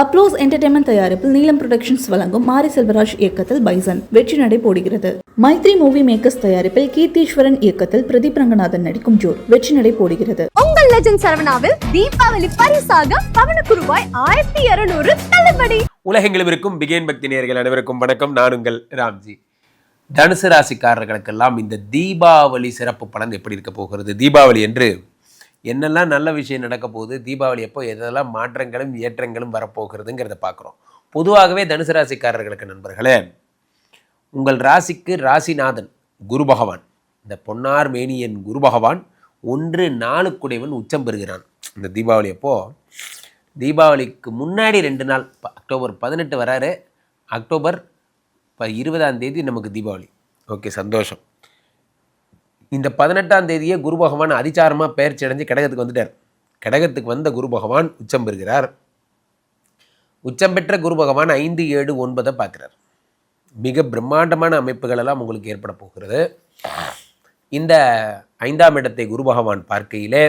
Applause entertainment தயாரிப்பில் நீலம் productions வழங்கும் மாரி செல்வராஜ் இயக்கத்தில் பைசன் வெற்றி நடை போடுகிறது. மைத்ரி மூவி மேக்கர்ஸ் தயாரிப்பில் கீர்த்தீஸ்வரன் இயக்கத்தில் பிரதீப் ரங்கநாதன் நடிக்கும் ஜோர் வெற்றி நடை போடுகிறது. உங்கள் லெஜண்ட் சரவணாவில் தீபாவளி பரிசாக பவனுக்கு ரூபாய் 1200 தள்ளுபடி. உலகெங்கிலும் இருக்கும் பிகேன் பக்தி நேயர்கள் அனைவருக்கும் வணக்கம். நான் உங்கள் ராம்ஜி. தனுசு ராசிக்காரர்களுக்கெல்லாம் இந்த தீபாவளி சிறப்பு பலன் எப்படி இருக்க போகிறது? தீபாவளி என்று என்னெல்லாம் நல்ல விஷயம் நடக்க போகுது, தீபாவளி எப்போ எதெல்லாம் மாற்றங்களும் ஏற்றங்களும் வரப்போகிறதுங்கிறத பார்க்குறோம். பொதுவாகவே தனுசு ராசிக்காரர்களுக்கு நண்பர்களே, உங்கள் ராசிக்கு ராசிநாதன் குரு பகவான், இந்த பொன்னார் மேனியன் குரு பகவான் 1-4 உச்சம் பெறுகிறான். இந்த தீபாவளி அப்போது, தீபாவளிக்கு முன்னாடி 2 நாள், அக்டோபர் 18 வராரு, அக்டோபர் 20 நமக்கு தீபாவளி. ஓகே, சந்தோஷம். இந்த 18 குரு பகவான் அதிச்சாரமாக பெயர்ச்சி அடைஞ்சு கடகத்துக்கு வந்துட்டார். கடகத்துக்கு வந்த குரு பகவான் உச்சம் பெறுகிறார். உச்சம் பெற்ற குரு பகவான் 5, 7, 9 பார்க்குறார். மிக பிரம்மாண்டமான அமைப்புகள் எல்லாம் உங்களுக்கு ஏற்பட போகிறது. இந்த 5ஆம் இடத்தை குரு பகவான் பார்க்கையிலே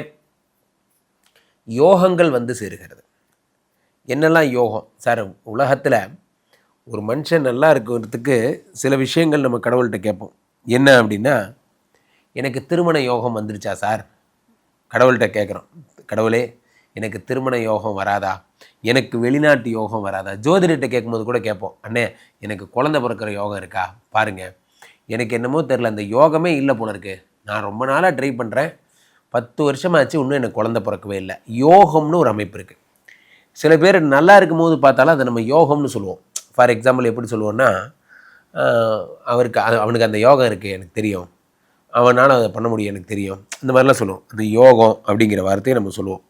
யோகங்கள் வந்து சேருகிறது. என்னெல்லாம் யோகம் சார்? உலகத்தில் ஒரு மனுஷன் நல்லா இருக்கிறதுக்கு சில விஷயங்கள் நம்ம கடவுள்கிட்ட கேட்போம். என்ன அப்படின்னா, எனக்கு திருமண யோகம் வந்துருச்சா சார்? கடவுள்கிட்ட கேட்குறோம், கடவுளே எனக்கு திருமண யோகம் வராதா, எனக்கு வெளிநாட்டு யோகம் வராதா? ஜோதிடர்கிட்ட கேட்கும்போது கூட கேட்போம், அண்ணே எனக்கு குழந்தை பிறக்கிற யோகம் இருக்கா பாருங்கள். எனக்கு என்னமோ தெரில, அந்த யோகமே இல்லை போல இருக்குது. நான் ரொம்ப நாளாக ட்ரை பண்ணுறேன், 10 வருஷமாச்சு, இன்னும் எனக்கு குழந்தை பிறக்கவே இல்லை. யோகம்னு ஒரு அமைப்பு இருக்குது. சில பேர் நல்லா இருக்கும்போது பார்த்தாலும் அதை நம்ம யோகம்னு சொல்லுவோம். ஃபார் எக்ஸாம்பிள் எப்படி சொல்லுவோன்னா, அவனுக்கு அந்த யோகம் இருக்குது எனக்கு தெரியும், அவனால் அதை பண்ண முடியும் எனக்கு தெரியும், இந்த மாதிரிலாம் சொல்லுவோம். அந்த யோகம் அப்படிங்கிற வார்த்தையை நம்ம சொல்லுவோம்.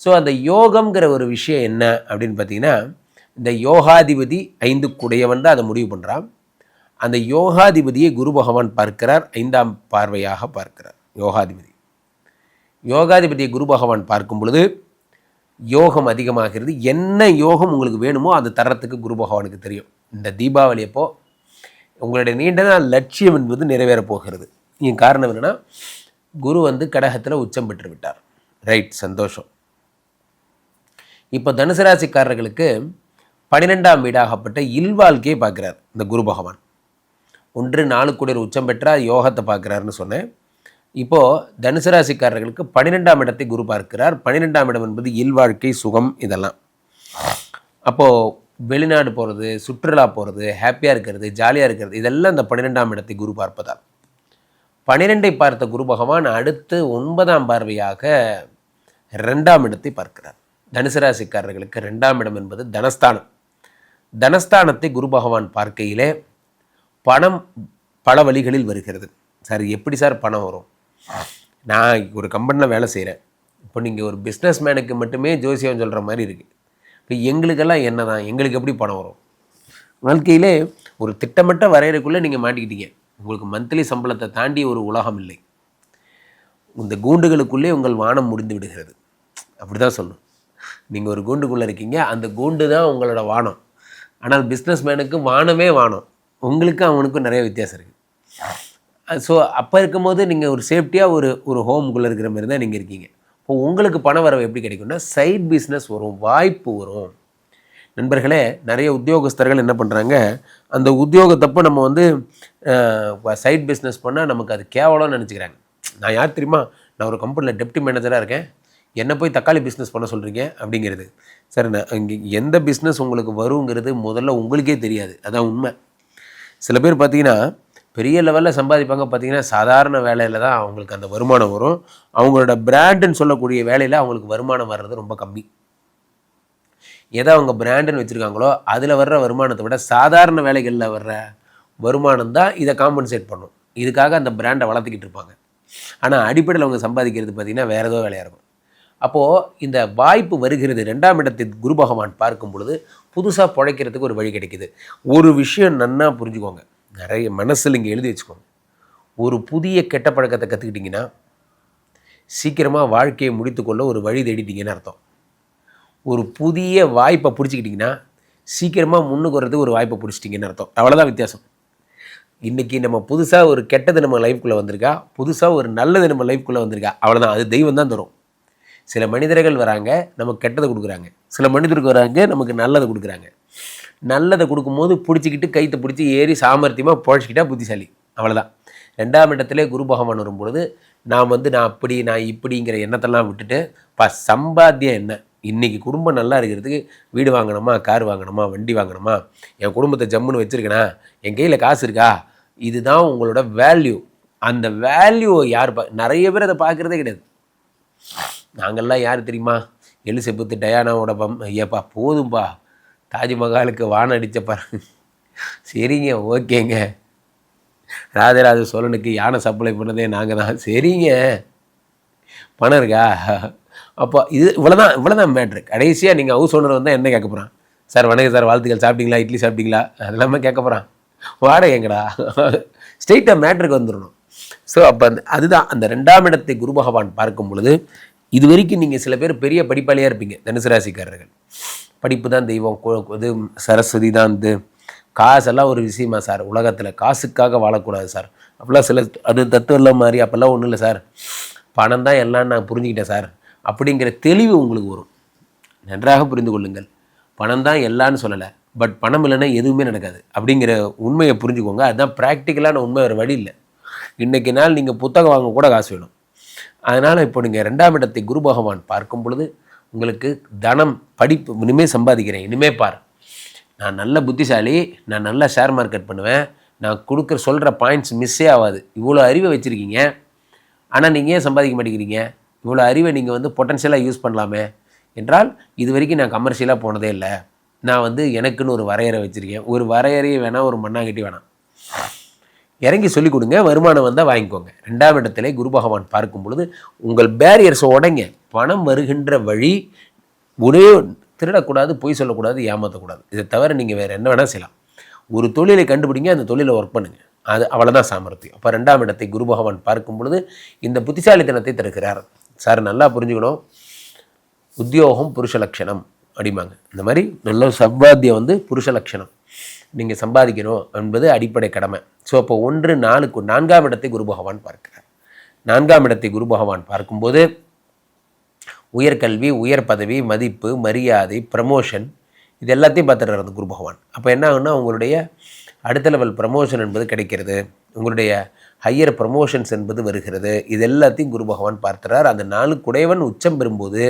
ஸோ அந்த யோகம்ங்கிற ஒரு விஷயம் என்ன அப்படின்னு பார்த்தீங்கன்னா, இந்த யோகாதிபதி 5 குடையவன் தான் அதை முடிவு பண்ணுறான். அந்த யோகாதிபதியை குரு பகவான் பார்க்கிறார், 5ஆம் பார்வையாக பார்க்கிறார். யோகாதிபதியை குரு பகவான் பார்க்கும் பொழுது யோகம் அதிகமாகிறது. என்ன யோகம் உங்களுக்கு வேணுமோ அது தரத்துக்கு குரு பகவானுக்கு தெரியும். இந்த தீபாவளி அப்போ உங்களுடைய நீண்ட நாள் லட்சியம் என்பது நிறைவேறப் போகிறது. இதன் காரணம் என்னென்னா, குரு வந்து கடகத்தில் உச்சம் பெற்று விட்டார். ரைட், சந்தோஷம். இப்போ தனுசு ராசிக்காரர்களுக்கு 12ஆம் வீடாகப்பட்ட இல்வாழ்க்கையை பார்க்குறார் இந்த குரு பகவான். 1-4 உச்சம் பெற்றால் யோகத்தை பார்க்குறாருன்னு சொன்னேன். இப்போது தனுசு ராசிக்காரர்களுக்கு 12ஆம் இடத்தை குரு பார்க்கிறார். 12ஆம் இடம் என்பது இல்வாழ்க்கை, சுகம், இதெல்லாம். அப்போது வெளிநாடு போகிறது, சுற்றுலா போகிறது, ஹாப்பியாக இருக்கிறது, ஜாலியாக இருக்கிறது, இதெல்லாம் இந்த 12ஆம் இடத்தை குரு பார்ப்பதால். 12ஐ பார்த்த குரு பகவான் அடுத்து 9ஆம் பார்வையாக 2ஆம் இடத்தை பார்க்கிறார். தனுசு ராசிக்காரர்களுக்கு 2ஆம் இடம் என்பது தனஸ்தானம். தனஸ்தானத்தை குரு பகவான் பார்க்கையிலே பணம் பல வழிகளில் வருகிறது. சார் எப்படி சார் பணம் வரும்? நான் ஒரு கம்பெனியில் வேலை செய்கிறேன். இப்போ நீங்கள் ஒரு பிஸ்னஸ் மேனுக்கு மட்டுமே ஜோசியம் சொல்கிற மாதிரி இருக்குது. இப்போ எங்களுக்கெல்லாம் என்ன தான், எங்களுக்கு எப்படி பணம் வரும்? வாழ்க்கையிலே ஒரு திட்டமிட்ட வரையறைக்குள்ளே நீங்கள் மாட்டிக்கிட்டீங்க. உங்களுக்கு மந்த்லி சம்பளத்தை தாண்டி ஒரு உலகம் இல்லை. இந்த கூண்டுகளுக்குள்ளே உங்கள் வானம் முடிந்து விடுகிறது. அப்படி தான் சொல்லணும். நீங்கள் ஒரு கூண்டுக்குள்ளே இருக்கீங்க, அந்த கூண்டு தான் உங்களோட வானம். ஆனால் பிஸ்னஸ் மேனுக்கு வானமே வானம், உங்களுக்கும் அவனுக்கும் நிறைய வித்தியாசம் இருக்குது. ஸோ அப்போ இருக்கும்போது நீங்கள் ஒரு சேஃப்டியாக ஒரு ஹோமுக்குள்ளே இருக்கிற மாதிரி தான் நீங்கள் இருக்கீங்க. இப்போ உங்களுக்கு பண வரவு எப்படி கிடைக்கும்னா, சைட் பிஸ்னஸ் வரும், வாய்ப்பு வரும். நண்பர்களே, நிறைய உத்தியோகஸ்தர்கள் என்ன பண்ணுறாங்க, அந்த உத்தியோகத்தப்போ நம்ம வந்து சைட் பிஸ்னஸ் பண்ணால் நமக்கு அது கேவலம்னு நினச்சிக்கிறாங்க. நான் யார் தெரியுமா? நான் ஒரு கம்பெனியில் டெப்டி மேனேஜராக இருக்கேன், என்னை போய் தக்காளி பிஸ்னஸ் பண்ண சொல்கிறீங்க அப்படிங்கிறது. சரி, நான் இங்கே எந்த பிஸ்னஸ் உங்களுக்கு வருங்கிறது முதல்ல உங்களுக்கே தெரியாது. அதான் உண்மை. சில பேர் பார்த்தீங்கன்னா பெரிய லெவலில் சம்பாதிப்பாங்க, பார்த்தீங்கன்னா சாதாரண வேலையில் தான் அவங்களுக்கு அந்த வருமானம் வரும். அவங்களோட பிராண்டுன்னு சொல்லக்கூடிய வேலையில் அவங்களுக்கு வருமானம் வர்றது ரொம்ப கம்மி. எதை அவங்க பிராண்டுன்னு வச்சுருக்காங்களோ அதில் வர்ற வருமானத்தை விட சாதாரண வேலைகளில் வர்ற வருமானம் தான் இதை காம்பன்சேட் பண்ணும். இதுக்காக அந்த பிராண்டை வளர்த்துக்கிட்டு இருப்பாங்க. ஆனால் அடிப்படையில் அவங்க சம்பாதிக்கிறது பார்த்திங்கன்னா வேறு ஏதோ வேலையாக இருக்கும். அப்போது இந்த வாய்ப்பு வருகிறது. 2ஆம் இடத்தை குரு பகவான் பார்க்கும் பொழுது புதுசாக பிழைக்கிறதுக்கு ஒரு வழி கிடைக்குது. ஒரு விஷயம் நன்னா புரிஞ்சுக்கோங்க, நிறைய மனசில் இங்கே எழுதி வச்சுக்கோங்க. ஒரு புதிய கெட்ட பழக்கத்தை கற்றுக்கிட்டிங்கன்னா சீக்கிரமாக வாழ்க்கையை முடித்துக்கொள்ள ஒரு வழி தேடிட்டிங்கன்னு அர்த்தம். ஒரு புதிய வாய்ப்பை பிடிச்சிக்கிட்டிங்கன்னா சீக்கிரமாக முன்னுக்கு வர்றதுக்கு ஒரு வாய்ப்பை பிடிச்சிட்டிங்கன்னு அர்த்தம். அவ்வளோதான் வித்தியாசம். இன்றைக்கி நம்ம புதுசாக ஒரு கெட்டது நம்ம லைஃப்குள்ளே வந்திருக்கா, புதுசாக ஒரு நல்லது நம்ம லைஃப்குள்ளே வந்திருக்கா, அவ்வளோதான். அது தெய்வம் தான் தரும். சில மனிதர்கள் வராங்க நமக்கு கெட்டதை கொடுக்குறாங்க, சில மனிதர்கள் வராங்க நமக்கு நல்லதை கொடுக்குறாங்க. நல்லதை கொடுக்கும்போது பிடிச்சிக்கிட்டு கைத்தை பிடிச்சி ஏறி சாமர்த்தியமாக புழைச்சிக்கிட்டா புத்திசாலி, அவ்வளோதான். 2ஆம் இடத்திலே குரு பகவான் வரும்பொழுது நான் அப்படி நான் இப்படிங்கிற எண்ணத்தெல்லாம் விட்டுட்டு சம்பாத்தியம் என்ன, இன்றைக்கி குடும்பம் நல்லா இருக்கிறதுக்கு வீடு வாங்கணுமா, கார் வாங்கணுமா, வண்டி வாங்கணுமா, என் குடும்பத்தை ஜம்முன்னு வச்சுருக்கேனா, என் கையில் காசு இருக்கா, இதுதான் உங்களோட வேல்யூ. அந்த வேல்யூவை யார் நிறைய பேர் அதை பார்க்குறதே கிடையாது. நாங்கள்லாம் யார் தெரியுமா, எலிசபெத்து டயானாவோட ஐயாப்பா போதும்பா, தாஜ்மஹாலுக்கு வானம் அடித்தப்பா, சரிங்க ஓகேங்க, ராஜராஜ சோழனுக்கு யானை சப்ளை பண்ணதே நாங்கள் தான், சரிங்க பணம் இருக்கா, அப்போ இவ்வளோதான் மேட்ரு. கடைசியாக நீங்கள் ஹவுஸ் ஓனர் வந்தால் என்ன கேட்க போகிறான், சார் வணக்கம் சார், வாழ்த்துக்கள், சாப்பிட்டீங்களா, இட்லி சாப்பிட்டீங்களா, அதெல்லாமே கேட்க போகிறான், வாடகை எங்கடா, ஸ்ட்ரெயிட்டாக மேட்ருக்கு வந்துடணும். ஸோ அப்போ அதுதான் அந்த 2ஆம் இடத்தை குரு பகவான் பார்க்கும் பொழுது, இது வரைக்கும் நீங்கள் சில பேர் பெரிய படிப்பாளியாக இருப்பீங்க, தனுசு ராசிக்காரர்கள். படிப்பு தான் தெய்வம், இது சரஸ்வதி தான் இது, காசெல்லாம் ஒரு விஷயமா சார், உலகத்தில் காசுக்காக வாழக்கூடாது சார், அப்போல்லாம் சில அது தத்துவம் மாதிரி, அப்போல்லாம் ஒன்றும் இல்லை சார், பணம் தான் எல்லாம் நான் புரிஞ்சுக்கிட்டேன் சார் அப்படிங்கிற தெளிவு உங்களுக்கு வரும். நன்றாக புரிந்து கொள்ளுங்கள், பணம் தான் எல்லான்னு சொல்லலை, பட் பணம் இல்லைன்னா எதுவுமே நடக்காது அப்படிங்கிற உண்மையை புரிஞ்சுக்கோங்க. அதுதான் ப்ராக்டிக்கலான உண்மை, வேறு வழி இல்லை. இன்றைக்கி நாள் நீங்கள் புத்தகம் வாங்க கூட காசு வேணும். அதனால் இப்போ நீங்கள் 2ஆம் இடத்தை குரு பகவான் பார்க்கும் பொழுது உங்களுக்கு தனம், படிப்பு, இனிமேல் சம்பாதிக்கிறேன், இனிமேல் பார், நான் நல்ல புத்திசாலி, நான் நல்லா ஷேர் மார்க்கெட் பண்ணுவேன், நான் சொல்கிற பாயிண்ட்ஸ் மிஸ்ஸே ஆகாது, இவ்வளோ அறிவை வச்சுருக்கீங்க, ஆனால் நீங்கள் ஏன் சம்பாதிக்க மாட்டேங்கிறீங்க, இவ்வளோ அறிவை நீங்கள் பொட்டன்ஷியலாக யூஸ் பண்ணலாமே என்றால், இது வரைக்கும் நான் கமர்ஷியலாக போனதே இல்லை, நான் எனக்குன்னு ஒரு வரையறை வச்சுருக்கேன், ஒரு வரையறையை வேணாம், ஒரு மண்ணாங்கட்டி வேணாம், இறங்கி சொல்லிக் கொடுங்க, வருமானம் வந்தால் வாங்கிக்கோங்க. 2ஆம் இடத்திலே குரு பகவான் பார்க்கும் பொழுது உங்கள் பேரியர்ஸை உடைங்க. பணம் வருகின்ற வழி ஒரே திருடக்கூடாது, பொய் சொல்லக்கூடாது, ஏமாற்றக்கூடாது, இதை தவிர நீங்கள் வேறு என்ன வேணால் செய்யலாம். ஒரு தொழிலை கண்டுபிடிங்க, அந்த தொழிலை ஒர்க் பண்ணுங்கள், அது அவ்வளோதான் சாமர்த்தியம். அப்போ 2ஆம் இடத்தை குரு பகவான் பார்க்கும் பொழுது இந்த புத்திசாலித்தனத்தை தருகிறார். சார் நல்லா புரிஞ்சுக்கணும், உத்தியோகம் புருஷ லட்சணம் அப்படிம்பாங்க, இந்த மாதிரி நல்ல சம்பாத்தியம் புருஷ லட்சணம், நீங்கள் சம்பாதிக்கணும் என்பது அடிப்படை கடமை. ஸோ அப்போ 4ஆம் இடத்தை குரு பகவான் பார்க்கிறார். 4ஆம் இடத்தை குரு பகவான் பார்க்கும்போது உயர்கல்வி, உயர் பதவி, மதிப்பு, மரியாதை, ப்ரமோஷன், இது எல்லாத்தையும் பார்த்துடுறாரு அந்த குரு பகவான். அப்போ என்ன ஆகுன்னா, உங்களுடைய அடுத்த லெவல் ப்ரமோஷன் என்பது கிடைக்கிறது, உங்களுடைய ஹையர் ப்ரமோஷன்ஸ் என்பது வருகிறது, இது எல்லாத்தையும் குரு பகவான் பார்த்துறார். அந்த 4 குடையவன் உச்சம் பெறும்போது,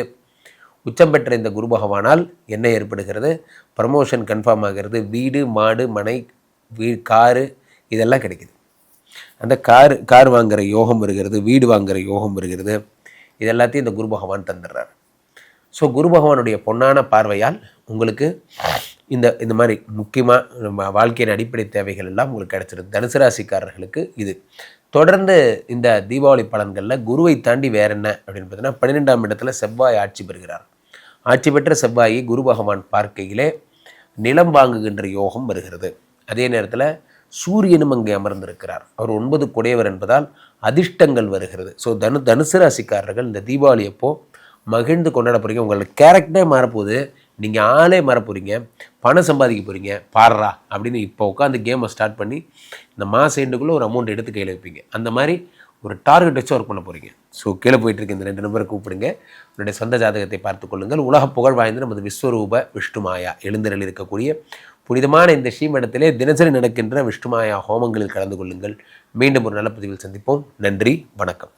உச்சம் பெற்ற இந்த குரு பகவானால் என்ன ஏற்படுகிறது, ப்ரமோஷன் கன்ஃபார்ம் ஆகிறது, வீடு, மாடு, மனை, காரு இதெல்லாம் கிடைக்குது. அந்த கார் வாங்குகிற யோகம் வருகிறது, வீடு வாங்குகிற யோகம் வருகிறது, இது எல்லாத்தையும் இந்த குரு பகவான் தந்துடுறார். ஸோ குரு பகவானுடைய பொன்னான பார்வையால் உங்களுக்கு இந்த மாதிரி முக்கியமாக நம்ம வாழ்க்கையின் அடிப்படை தேவைகள் எல்லாம் உங்களுக்கு கிடைச்சிருது. தனுசு ராசிக்காரர்களுக்கு இது தொடர்ந்து இந்த தீபாவளி பலன்களில் குருவை தாண்டி வேற என்ன அப்படின்னு பார்த்தீங்கன்னா, 12ஆம் இடத்துல செவ்வாய் ஆட்சி பெறுகிறார். ஆட்சி பெற்ற செவ்வாயை குரு பகவான் பார்க்கையிலே நிலம் வாங்குகின்ற யோகம் வருகிறது. அதே நேரத்தில் சூரியனும் அங்கே அமர்ந்திருக்கிறார். அவர் 9 குடையவர் என்பதால் அதிர்ஷ்டங்கள் வருகிறது. ஸோ தனுசு ராசிக்காரர்கள் இந்த தீபாவளி அப்போ மகிழ்ந்து கொண்டாட போகிறீங்க. உங்களோட கேரக்டரே மாறப்போகுது, நீங்கள் ஆளே மாறப்போகிறீங்க, பணம் சம்பாதிக்க போகிறீங்க, பாடுறா அப்படின்னு இப்போ உட்காந்து கேமை ஸ்டார்ட் பண்ணி இந்த மாத எண்டுக்குள்ளே ஒரு அமௌண்ட் எடுத்து கையில் வைப்பீங்க. அந்த மாதிரி ஒரு டார்கெட் வச்சு ஒர்க் பண்ண போகிறீங்க. ஸோ கீழே போயிட்டுருக்கு இந்த 2 நம்பரை கூப்பிடுங்க, உங்களுடைய சொந்த ஜாதகத்தை பார்த்து கொள்ளுங்கள். உலக புகழ் வாய்ந்த நமது விஸ்வரூப விஷ்ணுமாயா எழுந்தரில் இருக்கக்கூடிய புனிதமான இந்த ஸ்ரீமடத்திலே தினசரி நடக்கின்ற விஷ்ணுமாயா ஹோமங்களில் கலந்து கொள்ளுங்கள். மீண்டும் ஒரு நல்ல பதிவில் சந்திப்போம். நன்றி, வணக்கம்.